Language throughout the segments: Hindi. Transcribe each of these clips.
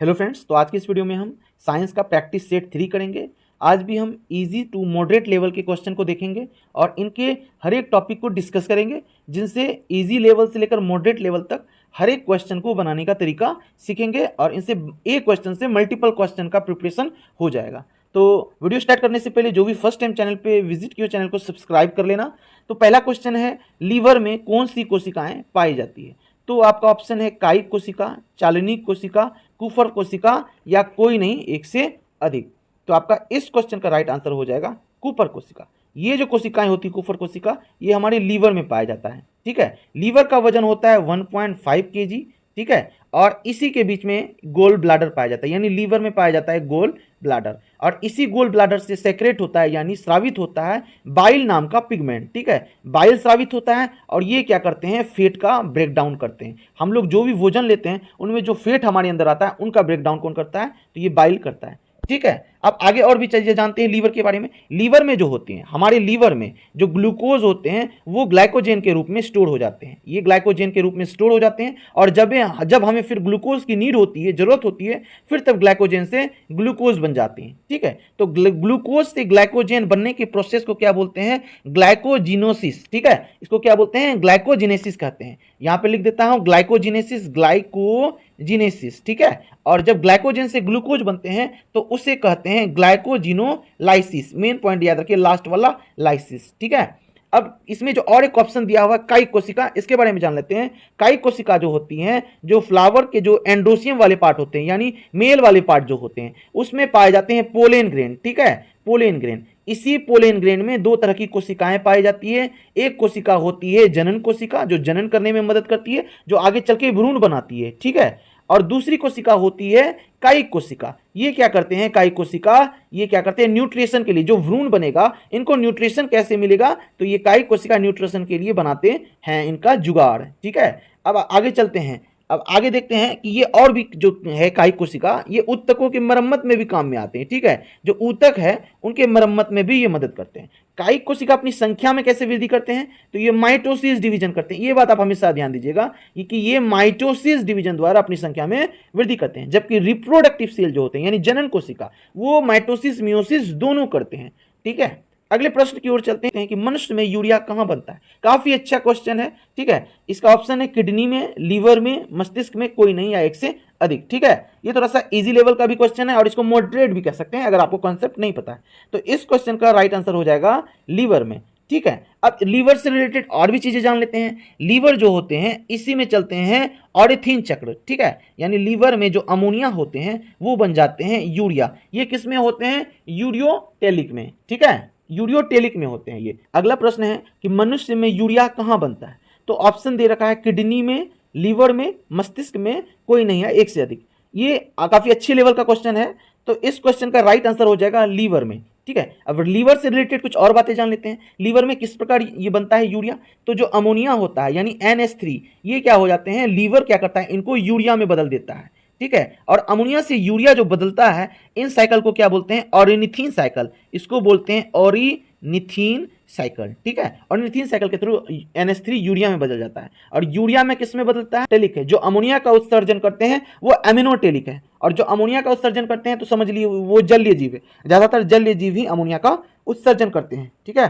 हेलो फ्रेंड्स, तो आज की इस वीडियो में हम साइंस का प्रैक्टिस सेट 3 करेंगे। आज भी हम इजी टू मॉडरेट लेवल के क्वेश्चन को देखेंगे और इनके हर एक टॉपिक को डिस्कस करेंगे, जिनसे इजी लेवल से लेकर मॉडरेट लेवल तक हर एक क्वेश्चन को बनाने का तरीका सीखेंगे और इनसे एक क्वेश्चन से मल्टीपल क्वेश्चन का प्रिपरेशन हो जाएगा। तो वीडियो स्टार्ट करने से पहले जो भी फर्स्ट टाइम चैनल पे विजिट किया, चैनल को सब्सक्राइब कर लेना। तो पहला क्वेश्चन है, लीवर में कौन सी कोशिकाएं पाई जाती है? तो आपका ऑप्शन है कायिक कोशिका, चालनिक कोशिका, कुफर कोशिका या कोई नहीं एक से अधिक। तो आपका इस क्वेश्चन का राइट आंसर हो जाएगा कुफर कोशिका। ये जो कोशिकाएं होती है कुफर कोशिका, ये हमारे लीवर में पाया जाता है। ठीक है, लीवर का वजन होता है 1.5 kg। ठीक है, और इसी के बीच में गोल ब्लाडर पाया जाता है, यानी लीवर में पाया जाता है गोल ब्लाडर, और इसी गोल ब्लाडर से सेक्रेट होता है यानी स्रावित होता है बाइल नाम का पिगमेंट। ठीक है, बाइल स्रावित होता है और ये क्या करते हैं, फैट का ब्रेक डाउन करते हैं। हम लोग जो भी भोजन लेते हैं उनमें जो फैट हमारे अंदर आता है उनका ब्रेक डाउन कौन करता है? तो ये बाइल करता है। ठीक है, अब आगे और भी चीजें जानते हैं लीवर के बारे में। लीवर में जो होती हैं, हमारे लीवर में जो ग्लूकोज होते हैं वो ग्लाइकोजेन के रूप में स्टोर हो जाते हैं। ये ग्लाइकोजेन के रूप में स्टोर हो जाते हैं और जब हमें फिर ग्लूकोज की नीड होती है, जरूरत होती है, फिर तब ग्लाइकोजेन से ग्लूकोज बन जाते हैं। ठीक है, तो ग्लूकोज से ग्लाइकोजेन बनने के प्रोसेस को क्या बोलते हैं? ग्लाइकोजिनोसिस। ठीक है, इसको क्या बोलते हैं? ग्लाइकोजिनेसिस कहते हैं। यहां पे लिख देता हूं ग्लाइकोजिनेसिस, ग्लाइकोजिनेसिस। ठीक है, और जब ग्लाइकोजन से ग्लूकोज बनते हैं तो उसे कहते हैं ग्लाइकोजिनोलाइसिस। मेन पॉइंट याद रखिए, लास्ट वाला लाइसिस। ठीक है, अब इसमें जो और एक ऑप्शन दिया हुआ है कायिक कोशिका, इसके बारे में जान लेते हैं। कायिक कोशिका जो होती हैं, जो फ्लावर के जो एंड्रोसियम वाले पार्ट होते हैं यानी मेल वाले पार्ट जो होते हैं, उसमें पाए जाते हैं पोलेन ग्रेन। ठीक है, पोलेन ग्रेन। इसी पोलेन ग्रेन में दो तरह की कोशिकाएं पाई जाती है। एक कोशिका होती है जनन कोशिका, जो जनन करने में मदद करती है, जो आगे चल के भ्रूण बनाती है। ठीक है, और दूसरी कोशिका होती है कायिक कोशिका। ये क्या करते हैं? कायिक कोशिका ये क्या करते हैं? न्यूट्रिशन के लिए, जो भ्रूण बनेगा इनको न्यूट्रिशन कैसे मिलेगा? तो ये कायिक कोशिका न्यूट्रिशन के लिए बनाते हैं इनका जुगाड़। ठीक है, अब आगे चलते हैं। अब आगे देखते हैं कि ये और भी जो है कायिक कोशिका, ये ऊतकों की मरम्मत में भी काम में आते हैं। ठीक है, जो ऊतक है उनके मरम्मत में भी ये मदद करते हैं। कायिक कोशिका अपनी संख्या में कैसे वृद्धि करते हैं? तो ये माइटोसिस डिवीजन करते हैं। ये बात आप हमेशा ध्यान दीजिएगा कि ये माइटोसिस डिवीजन द्वारा अपनी संख्या में वृद्धि करते हैं, जबकि रिप्रोडक्टिव सेल जो होते हैं यानी जनन कोशिका, वो माइटोसिस मियोसिस दोनों करते हैं। ठीक है, अगले प्रश्न की ओर चलते हैं कि मनुष्य में यूरिया कहां बनता है? काफी अच्छा क्वेश्चन है। ठीक है, इसका ऑप्शन है किडनी में, लीवर में, मस्तिष्क में, कोई नहीं या एक से अधिक। ठीक है, ये थोड़ा सा इजी लेवल का भी क्वेश्चन है और इसको मॉडरेट भी कह सकते हैं अगर आपको कॉन्सेप्ट नहीं पता है। तो इस क्वेश्चन का राइट आंसर हो जाएगा लीवर में। ठीक है, अब लीवर से रिलेटेड और भी चीजें जान लेते हैं। लीवर जो होते हैं इसी में चलते हैं ऑरिथीन चक्र। ठीक है, यानी लीवर में जो अमोनिया होते हैं वो बन जाते हैं यूरिया। ये किस में होते हैं? यूरियोटेलिक में। ठीक है, यूरियोटेलिक में होते हैं ये। अगला प्रश्न है कि मनुष्य में यूरिया कहां बनता है? तो ऑप्शन दे रखा है किडनी में, लीवर में, मस्तिष्क में, कोई नहीं है एक से अधिक। ये काफी अच्छे लेवल का क्वेश्चन है। तो इस क्वेश्चन का राइट आंसर हो जाएगा लीवर में। ठीक है, अब लीवर से रिलेटेड कुछ और बातें जान लेते हैं। लीवर में किस प्रकार ये बनता है यूरिया? तो जो अमोनिया होता है यानी NH3, ये क्या हो जाते हैं, लीवर क्या करता है, इनको यूरिया में बदल देता है। ठीक है, और अमोनिया से यूरिया जो बदलता है, इन साइकिल को क्या बोलते हैं? ऑरिनिथीन साइकिल। इसको बोलते हैं ऑरिनिथीन साइकिल। ठीक है, ऑरिनिथीन साइकिल के थ्रू NH3 यूरिया में बदल जाता है। और यूरिया में किस में बदलता है? टेलिक है। जो अमोनिया का उत्सर्जन करते हैं वो एमिनोटेलिक है, और जो अमोनिया का उत्सर्जन करते हैं तो समझ लिए वो जलीय जीव है। ज्यादातर जलीय जीव ही अमोनिया का उत्सर्जन करते हैं। ठीक है,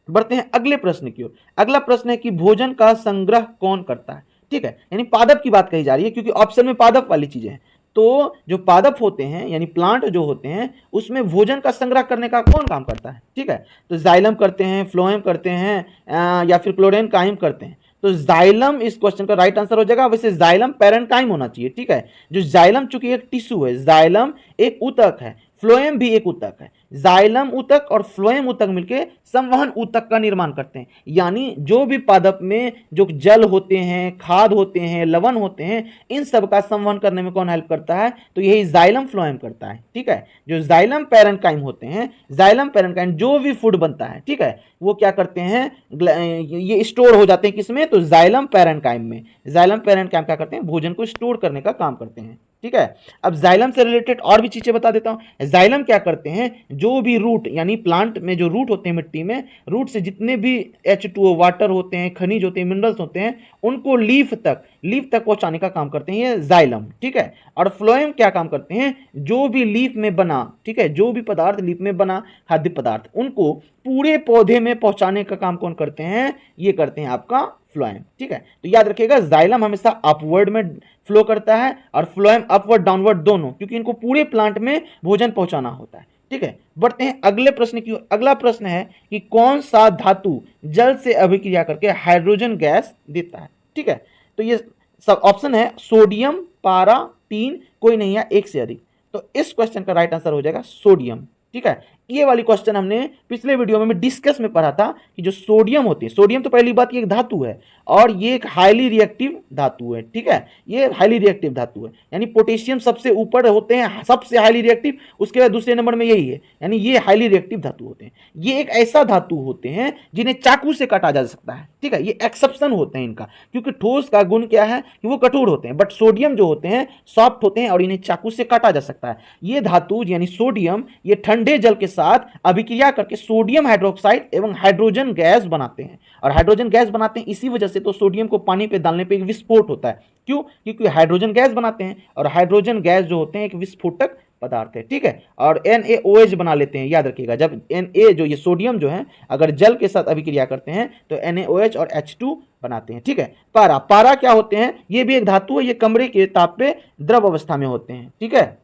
बढ़ते हैं अगले प्रश्न की ओर। अगला प्रश्न है कि भोजन का संग्रह कौन करता है? ठीक है, यानी पादप की बात कही जा रही है क्योंकि ऑप्शन में पादप वाली चीजें हैं। तो जो पादप होते हैं यानी प्लांट जो होते हैं, उसमें भोजन का संग्रह करने का कौन काम करता है? ठीक है, तो जाइलम करते हैं, फ्लोएम करते हैं, या फिर क्लोरेनकाइम करते हैं। तो जाइलम इस क्वेश्चन का राइट आंसर हो जाएगा। वैसे जाइलम पैरेंकाइम होना चाहिए। ठीक है, जो जाइलम चूंकि एक टिश्यू है, जाइलम एक ऊतक है, फ्लोएम भी एक ऊतक है। जाइलम ऊतक और फ्लोएम ऊतक मिलकर संवहन ऊतक का निर्माण करते हैं। यानी जो भी पादप में जो जल होते हैं, खाद होते हैं, लवण होते हैं, इन सब का संवहन करने में कौन हेल्प करता है? तो यही जाइलम फ्लोएम करता है। ठीक है, जो जाइलम पैरेंकाइम होते हैं, जाइलम पैरेंकाइम जो भी फूड बनता है, ठीक है, वो क्या करते हैं, ये स्टोर हो जाते हैं किसमें? तो जाइलम पैरेंकाइम में। जाइलम पैरेंकाइम क्या करते हैं? भोजन को स्टोर करने का काम करते हैं। ठीक है, अब जाइलम से रिलेटेड और भी चीजें बता देता हूं। जाइलम क्या करते हैं, जो भी रूट यानी प्लांट में जो रूट होते हैं मिट्टी में, रूट से जितने भी H2O वाटर होते हैं, खनिज होते हैं, मिनरल्स होते हैं, उनको लीफ तक लीफ तक पहुंचाने का काम करते हैं ये जाइलम, ठीक है। और फ्लोएम क्या काम करते हैं, जो भी लीफ में बना, ठीक है, जो भी पदार्थ लीफ में बना खाद्य पदार्थ उनको पूरे पौधे में पहुंचाने का काम कौन करते हैं, ये करते हैं आपका फ्लोएम, ठीक है। तो याद रखिएगा जाइलम हमेशा अपवर्ड में फ्लो करता है और फ्लोएम अपवर्ड डाउनवर्ड दोनों, क्योंकि इनको पूरे प्लांट में भोजन पहुंचाना होता है, ठीक है। बढ़ते हैं अगले प्रश्न की ओर। अगला प्रश्न है कि कौन सा धातु जल से अभिक्रिया करके हाइड्रोजन गैस देता है, ठीक है। तो ये सब ऑप्शन है सोडियम, पारा, टीन, कोई नहीं है एक से अधिक। तो इस क्वेश्चन का राइट आंसर हो जाएगा सोडियम, ठीक है। ये वाली क्वेश्चन हमने पिछले वीडियो में डिस्कस में पढ़ा था कि जो सोडियम होती है, सोडियम तो पहली बात ये एक धातु है और ये एक हाईली रिएक्टिव धातु है, ठीक है। ये हाईली रिएक्टिव धातु है, यानी पोटेशियम सबसे ऊपर होते हैं, सबसे हाईली रिएक्टिव, उसके बाद दूसरे नंबर में यही है, यानी ये हाईली रिएक्टिव धातु होते हैं। ये एक ऐसा धातु होते हैं जिन्हें चाकू से काटा जा सकता है, ठीक है। ये एक्सेप्शन होते हैं इनका, क्योंकि ठोस का गुण क्या है कि वो कठोर होते हैं, बट सोडियम जो होते हैं सॉफ्ट होते हैं और इन्हें चाकू से काटा जा सकता है। ये धातु यानी सोडियम ये ठंडे जल के साथ अभिक्रिया करके सोडियम हाइड्रोक्साइड एवं हाइड्रोजन गैस बनाते हैं, और हाइड्रोजन गैस बनाते हैं इसी वजह से तो सोडियम को पानी पे डालने पे एक विस्फोट होता है। क्यों? क्योंकि हाइड्रोजन गैस बनाते हैं और हाइड्रोजन गैस जो होते हैं एक विस्फोटक पदार्थ है, ठीक है। और NaOH बना लेते हैं, याद रखिएगा जब Na जो ये सोडियम जो है अगर जल के साथ अभिक्रिया करते हैं तो NaOH और H2 बनाते हैं, ठीक है। पारा, पारा क्या होते हैं, ये भी एक धातु है, ये कमरे के ताप पे द्रव अवस्था में होते हैं, ठीक है।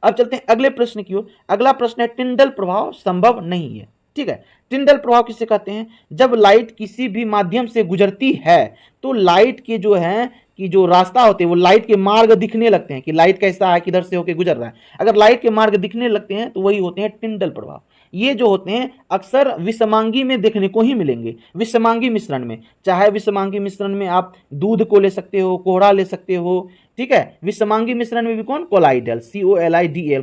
अब चलते हैं अगले प्रश्न की ओर। अगला प्रश्न है टिंडल प्रभाव संभव नहीं है, ठीक है। टिंडल प्रभाव किसे कहते हैं, जब लाइट किसी भी माध्यम से गुजरती है तो लाइट के जो है कि जो रास्ता होते हैं वो लाइट के मार्ग दिखने लगते हैं कि लाइट कैसा है, किधर से होकर गुजर रहा है। अगर लाइट के मार्ग दिखने लगते हैं तो वही होते हैं टिंडल प्रभाव। ये जो होते हैं अक्सर विषमांगी में देखने को ही मिलेंगे, विषमांगी मिश्रण में। चाहे विषमांगी मिश्रण में आप दूध को ले सकते हो, कोहड़ा ले सकते हो, ठीक है। विषमांगी मिश्रण में भी कौन, कोलाइडल, COLIDL,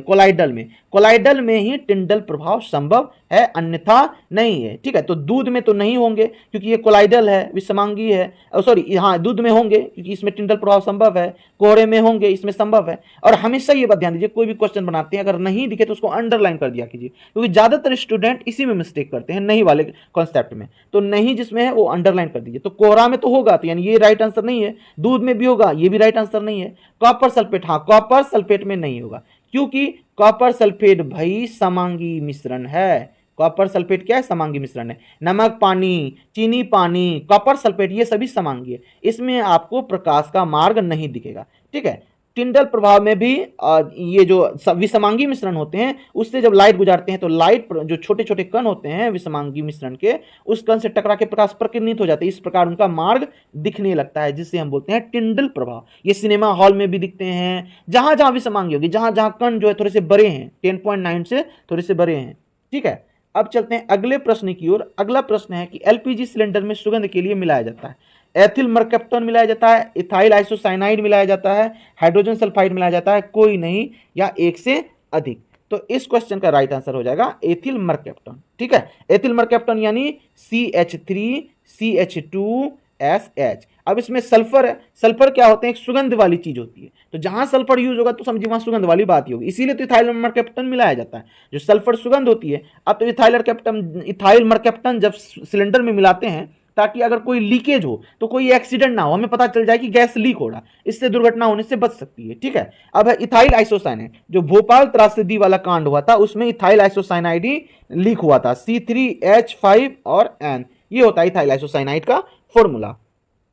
कोलाइडल में ही टिंडल प्रभाव संभव है, अन्यथा नहीं है, ठीक है। तो दूध में तो नहीं होंगे क्योंकि ये कोलाइडल है, विषमांगी है, सॉरी हाँ दूध में होंगे क्योंकि इसमें टिंडल प्रभाव संभव है, कोहरे में होंगे इसमें संभव है। और हमेशा ये बात ध्यान दीजिए, कोई भी क्वेश्चन बनाते हैं अगर नहीं दिखे तो उसको अंडरलाइन कर दिया कीजिए, क्योंकि ज्यादातर स्टूडेंट इसी में मिस्टेक करते हैं, नहीं वाले कॉन्सेप्ट में। तो नहीं जिसमें है वो अंडरलाइन कर दीजिए। तो कोहरा में तो होगा, तो यानी ये राइट आंसर नहीं है। दूध में भी होगा, ये भी राइट आंसर नहीं है। कॉपर सल्फेट, हाँ कॉपर सल्फेट में नहीं होगा क्योंकि कॉपर सल्फेट भाई समांगी मिश्रण है। कॉपर सल्फेट क्या है, समांगी मिश्रण है। नमक पानी, चीनी पानी, कॉपर सल्फेट ये सभी समांगी है, इसमें आपको प्रकाश का मार्ग नहीं दिखेगा, ठीक है। टिंडल प्रभाव में भी ये जो विषमांगी मिश्रण होते हैं उससे जब लाइट गुजारते हैं तो लाइट जो छोटे छोटे कण होते हैं विषमांगी मिश्रण के, उस कण से टकरा के प्रकाश प्रकीर्णित हो जाते हैं, इस प्रकार उनका मार्ग दिखने लगता है, जिससे हम बोलते हैं टिंडल प्रभाव। ये सिनेमा हॉल में भी दिखते हैं, जहां जहां विषमांगी होगी, जहां जहां कण जो है थोड़े से बड़े हैं, 10.9 से थोड़े से बड़े हैं, ठीक है। अब चलते हैं अगले प्रश्न की ओर। अगला प्रश्न है कि LPG सिलेंडर में सुगंध के लिए मिलाया जाता है एथिल मरकैप्टन मिलाया जाता है, इथाइल आइसोसाइनाइड मिलाया जाता है, हाइड्रोजन सल्फाइड मिलाया जाता है, कोई नहीं या एक से अधिक। तो इस क्वेश्चन का राइट आंसर हो जाएगा एथिल मरकैप्टन, ठीक है। एथिल मरकैप्टन यानी CH3CH2SH। अब इसमें सल्फर है, सल्फर क्या होते हैं, एक सुगंध वाली चीज होती है, तो जहां सल्फर यूज होगा तो समझिए वहां सुगंध वाली बात ही होगी, इसीलिए तो इथाइल मरकैप्टन मिलाया जाता है, जो सल्फर सुगंध होती है। अब तो इथाइल मरकैप्टन जब सिलेंडर में मिलाते हैं ताकि अगर कोई लीकेज हो तो कोई एक्सीडेंट ना हो, हमें पता चल जाए कि गैस लीक हो रहा, इससे दुर्घटना होने से बच सकती है, ठीक है। अब है इथाइल आइसोसाइनाइड, जो भोपाल त्रासदी वाला कांड हुआ था उसमें इथाइल आइसोसाइनाइड ही लीक हुआ था, C3H5 और N, ये होता है इथाइल आइसोसाइनाइड का फॉर्मूला।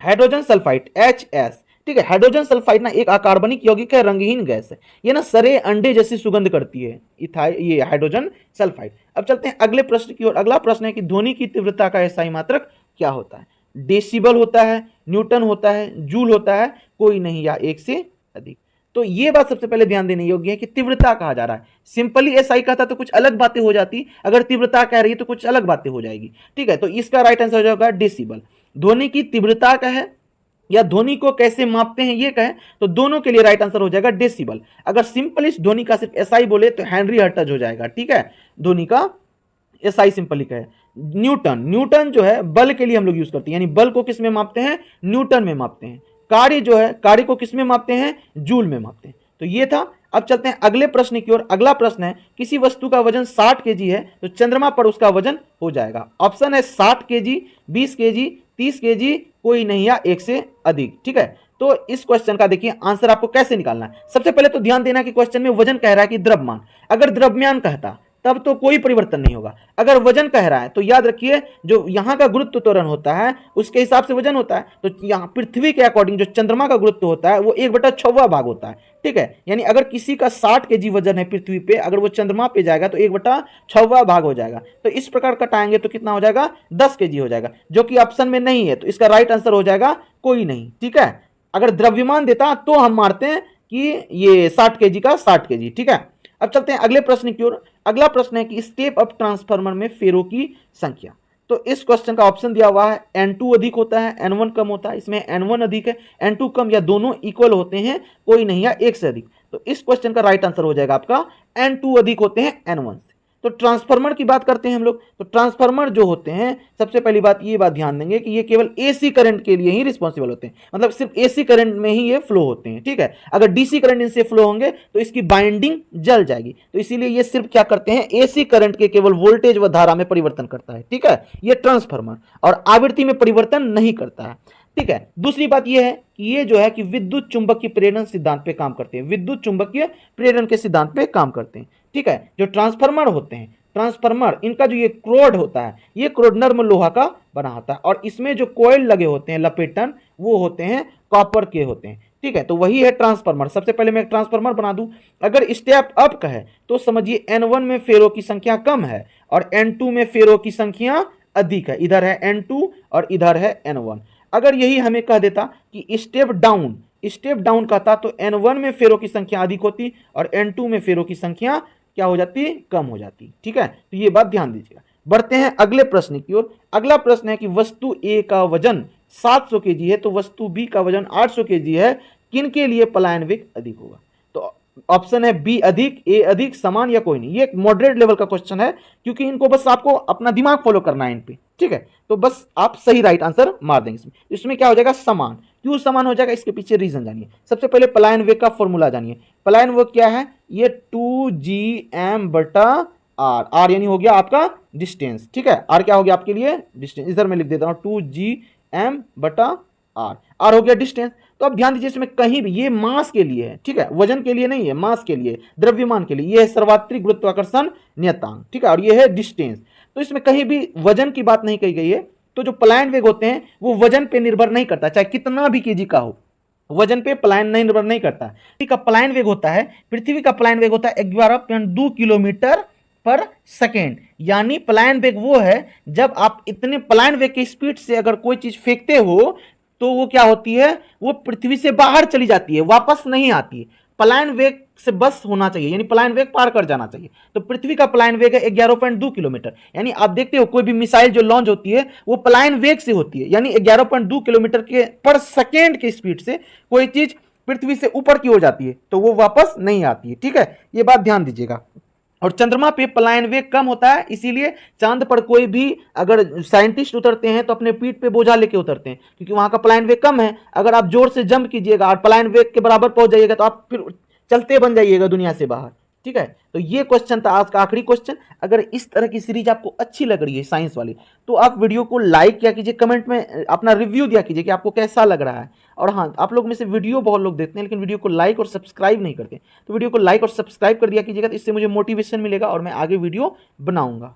हाइड्रोजन सल्फाइड HS, ठीक है। हाइड्रोजन सल्फाइड ना एक अकार्बनिक यौगिक है, रंगहीन गैस है, ये ना सरे अंडे जैसी सुगंध करती है ये हाइड्रोजन सल्फाइड। अब चलते हैं अगले प्रश्न की ओर। अगला प्रश्न है कि ध्वनि की तीव्रता का एसआई मात्रक क्या होता है, डेसिबल होता है, न्यूटन होता है, जूल होता है, कोई नहीं या एक से अधिक। तो ये बात सबसे पहले ध्यान देने योग्य है कि तीव्रता कहा जा रहा है, सिंपली एसआई कहता तो कुछ अलग बातें हो जाती, अगर तीव्रता कह रही है तो कुछ अलग बातें हो जाएगी, ठीक है। तो इसका राइट आंसर हो जाएगा डेसिबल। ध्वनि की तीव्रता का है या ध्वनि को कैसे मापते हैं ये कहें तो दोनों के लिए राइट आंसर हो जाएगा डेसिबल। अगर सिंपल इस ध्वनि का सिर्फ एसआई बोले तो हेनरी हर्ट्ज हो जाएगा, ठीक है। ध्वनि का एसआई सिंपली कहे। न्यूटन जो है बल के लिए हम लोग यूज करते हैं, यानी बल को किस में मापते हैं, न्यूटन में मापते हैं। कार्य जो है कार्य को किस में मापते हैं, जूल में मापते हैं। तो ये था। अब चलते हैं अगले प्रश्न की ओर। अगला प्रश्न है किसी वस्तु का वजन 60 केजी है तो चंद्रमा पर उसका वजन हो जाएगा। ऑप्शन है 60 केजी, 20 केजी, 30 केजी, कोई नहीं या एक से अधिक, ठीक है। तो इस क्वेश्चन का देखिए आंसर आपको कैसे निकालना है। सबसे पहले तो ध्यान देना कि क्वेश्चन में वजन कह रहा है कि द्रव्यमान, अगर द्रव्यमान कहता तब तो कोई परिवर्तन नहीं होगा। अगर वजन कह रहा है तो याद रखिए जो यहाँ का गुरुत्व त्वरण होता है उसके हिसाब से वजन होता है। तो यहाँ पृथ्वी के अकॉर्डिंग जो चंद्रमा का गुरुत्व होता है वो 1/6वां भाग होता है, ठीक है। यानी अगर किसी का 60 kg वजन है पृथ्वी पे, अगर वो चंद्रमा पे जाएगा तो 1/6वां भाग हो जाएगा। तो इस प्रकार कटाएंगे तो कितना हो जाएगा, 10 kg हो जाएगा, जो कि ऑप्शन में नहीं है। तो इसका राइट आंसर हो जाएगा कोई नहीं, ठीक है। अगर द्रव्यमान देता तो हम मारते हैं कि ये 60 kg का 60 kg, ठीक है। अब चलते हैं अगले प्रश्न की ओर। अगला प्रश्न है कि स्टेप अप ट्रांसफार्मर में फेरों की संख्या। तो इस क्वेश्चन का ऑप्शन दिया हुआ है N2 अधिक होता है, N1 कम होता है। इसमें N1 अधिक है, N2 कम, या दोनों इक्वल होते हैं, कोई नहीं, या एक से अधिक। तो इस क्वेश्चन का राइट आंसर हो जाएगा आपका N2 अधिक होते हैं N1 से। तो ट्रांसफार्मर की बात करते हैं हम लोग। तो ट्रांसफार्मर जो होते हैं, सबसे पहली बात ये बात ध्यान देंगे कि ये केवल एसी करंट के लिए ही रिस्पॉन्सिबल होते हैं, मतलब सिर्फ एसी करंट में ही ये फ्लो होते हैं, ठीक है। अगर डीसी करंट इनसे फ्लो होंगे तो इसकी बाइंडिंग जल जाएगी। तो इसीलिए ये सिर्फ क्या करते हैं, एसी करंट के केवल वोल्टेज व धारा में परिवर्तन करता है, ठीक है, ये ट्रांसफार्मर, और आवृत्ति में परिवर्तन नहीं करता है, ठीक है। दूसरी बात यह है कि ये जो है कि विद्युत चुंबकीय प्रेरण सिद्धांत पे काम करते हैं, विद्युत चुंबकीय प्रेरण के सिद्धांत पे काम करते हैं, ठीक है। जो ट्रांसफार्मर होते हैं, ट्रांसफार्मर, इनका जो ये क्रोड होता है, ये क्रोड नर्म लोहा का बना होता है, और इसमें जो कॉइल लगे होते हैं लपेटन, वो होते हैं कॉपर के होते हैं, ठीक है। तो वही है ट्रांसफार्मर। सबसे पहले मैं एक ट्रांसफार्मर बना दूं। अगर स्टेप अप का है तो समझिए N1 में फेरों की संख्या कम है और N2 में फेरों की संख्या अधिक है। इधर है N2 और इधर है N1। अगर यही हमें कह देता कि स्टेप डाउन कहता तो N1 में फेरों की संख्या अधिक होती और N2 में फेरों की संख्या क्या हो जाती, कम हो जाती, ठीक है। तो ये बात ध्यान दीजिएगा। बढ़ते हैं अगले प्रश्न की ओर। अगला प्रश्न है कि वस्तु ए का वजन 700 kg है तो वस्तु बी का वजन 800 kg है, किन के लिए पलायन वेग अधिक होगा। तो ऑप्शन है बी अधिक, ए अधिक, समान, या कोई नहीं। ये एक मॉडरेट लेवल का क्वेश्चन है, क्योंकि इनको बस आपको अपना दिमाग फॉलो करना है इन पे, ठीक है। तो बस आप सही राइट आंसर मार देंगे। इसमें क्या हो जाएगा, समान। क्यों समान हो जाएगा, इसके पीछे रीजन जानिए। सबसे पहले पलायन वेग का फॉर्मूला जानिए। पलायन वेग क्या है, ये 2gm/r, आर यानी हो गया आपका डिस्टेंस, ठीक है। आर क्या हो गया आपके लिए, डिस्टेंस। इधर मैं लिख देता हूं 2gm/r, आर हो गया डिस्टेंस। तो अब ध्यान दीजिए, इसमें कहीं भी ये मास के लिए है, ठीक है, वजन के लिए नहीं है, मास के लिए, द्रव्यमान के लिए। ये है सर्वात्रिक गुरुत्वाकर्षण नियतांक, ठीक है, और ये है डिस्टेंस। तो इसमें कहीं भी वजन की बात नहीं कही गई है। तो जो पलायन वेग होते हैं वो वजन पे निर्भर नहीं करता, चाहे कितना भी केजी का हो, वजन पे पलायन नहीं निर्भर नहीं करता। पृथ्वी का पलायन वेग होता है, पृथ्वी का पलायन वेग होता है 11.2 किलोमीटर पर सेकेंड। यानी पलायन वेग वो है जब आप इतने पलायन वेग की स्पीड से अगर कोई चीज फेंकते हो तो वो क्या होती है, वो पृथ्वी से बाहर चली जाती है, वापस नहीं आती है। पलायन वेग से बस होना चाहिए, यानी पलायन वेग पार कर जाना चाहिए। तो पृथ्वी का पलायन वेग है 11.2 किलोमीटर। यानी आप देखते हो कोई भी मिसाइल जो लॉन्च होती है वो पलायन वेग से होती है, यानी 11.2 किलोमीटर के पर सेकेंड की स्पीड से कोई चीज पृथ्वी से ऊपर की हो जाती है तो वो वापस नहीं आती है, ठीक है। ये बात ध्यान दीजिएगा। और चंद्रमा पे पलायन वेग कम होता है, इसीलिए चांद पर कोई भी अगर साइंटिस्ट उतरते हैं तो अपने पीठ पे बोझा लेके उतरते हैं, क्योंकि वहां का पलायन वेग कम है। अगर आप जोर से जंप कीजिएगा और पलायन वेग के बराबर पहुंच जाइएगा तो आप फिर चलते बन जाइएगा दुनिया से बाहर, ठीक है। तो ये क्वेश्चन था आज का आखिरी क्वेश्चन। अगर इस तरह की सीरीज आपको अच्छी लग रही है साइंस वाली, तो आप वीडियो को लाइक किया कीजिए, कमेंट में अपना रिव्यू दिया कीजिए कि आपको कैसा लग रहा है। और हाँ, आप लोग में से वीडियो बहुत लोग देखते हैं लेकिन वीडियो को लाइक और सब्सक्राइब नहीं करते, तो वीडियो को लाइक और सब्सक्राइब कर दिया कीजिएगा, तो इससे मुझे मोटिवेशन मिलेगा और मैं आगे वीडियो बनाऊंगा।